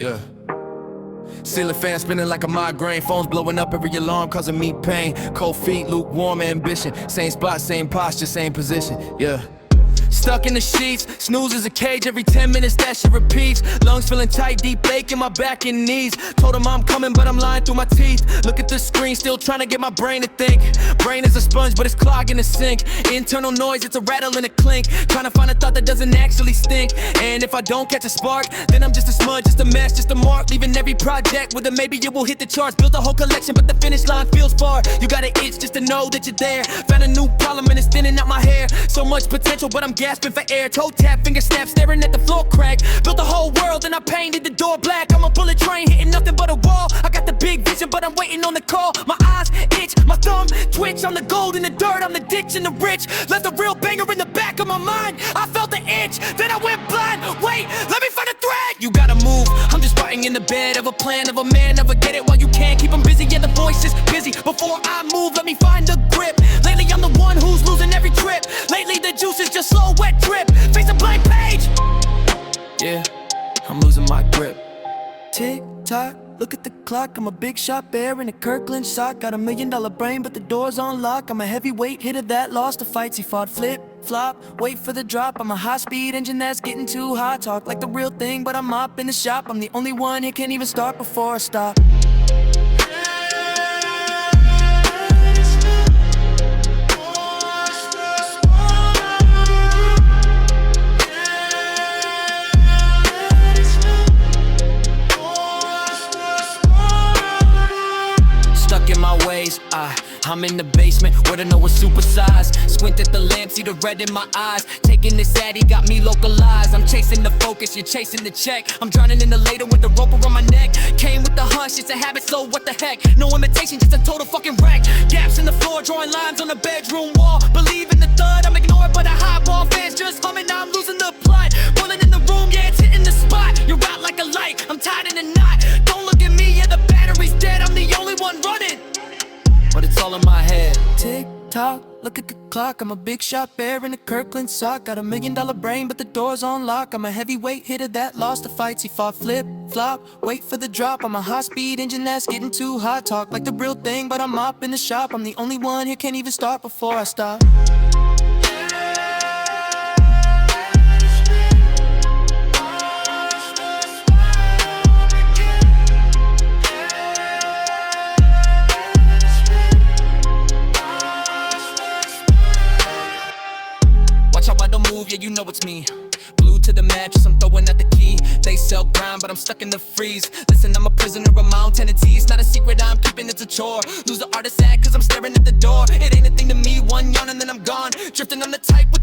Yeah. Ceiling fan spinning like a migraine. Phones blowing up every alarm causing me pain. Cold feet, lukewarm ambition. Same spot, same posture, same position. Yeah. Stuck in the sheets, snooze is a cage. Every 10 minutes that shit repeats. Lungs feeling tight, deep ache in my back and knees. Told him I'm coming, but I'm lying through my teeth. Look at the screen, still trying to get my brain to think. Brain is a sponge, but it's clogging the sink. Internal noise, it's a rattle and a clink. Trying to find a thought that doesn't actually stink. And if I don't catch a spark, then I'm just a smudge, just a mess, just a mark. Leaving every project with a maybe it will hit the charts. Built a whole collection, but the finish line feels far. You got an itch just to know that you're there. Found a new problem and it's thinning out my hair. So much potential, but I'm gasping for air. Toe tap, finger snap, staring at the floor crack. Built the whole world and I painted the door black. I'm a bullet train hitting nothing but a wall. I got the big vision, but I'm waiting on the call. My eyes itch, my thumb twitch. I'm the gold in the dirt, I'm the ditch in the rich. Left a real banger in the back of my mind. I felt the itch, then I went blind. Wait, let me find a thread. You gotta move, I'm just fighting in the bed of a plan of a man. Never get it while you can, keep them busy. Yeah, the voice is busy. Before I move, let me find a grip. Lately I'm the one who's losing every trip. Lately the juice is just slow, wet drip. Face a blank page. Yeah, I'm losing my grip. Tick tock, look at the clock. I'm a big shot bear in a Kirkland sock. Got $1 million brain, but the door's on lock. I'm a heavyweight hitter that lost the fights. He fought flip, flop, wait for the drop. I'm a high-speed engine that's getting too hot. Talk like the real thing, but I'm up in the shop. I'm the only one here, can't even start before I stop. Stuck in my ways, I'm in the basement where the know is supersized. Squint at the lamp, see the red in my eyes. Taking this addy got me localized. I'm chasing the focus, you're chasing the check. I'm drowning in the later with the rope around my neck. Came with the hush, it's a habit, so what the heck. No imitation, just a total fucking wreck. Gaps in the floor, drawing lines on the bedroom wall. Believe in the thud, I'm ignored by the highball. Fans just humming, now I'm losing the plot. Pulling in the room, yeah, it's hitting the spot. You're out like a light, I'm tied in a knot. Don't look at me, yeah, the battery's dead. I'm the only one running, but it's all in my head. Tick tock, look at the clock. I'm a big shot bear in a Kirkland sock. Got $1 million brain, but the door's on lock. I'm a heavyweight hitter that lost the fights. He fought flip, flop, wait for the drop. I'm a high-speed engine that's getting too hot. Talk like the real thing, but I'm up in the shop. I'm the only one here, can't even start before I stop. Watch how I don't move, yeah, you know it's me. Glued to the mattress, I'm throwing out the key. They sell ground, but I'm stuck in the freeze. Listen, I'm a prisoner of my own tendencies. Not a secret I'm keeping, it's a chore. Lose the artist act, cause I'm staring at the door. It ain't a thing to me, one yawn and then I'm gone. Drifting on the type with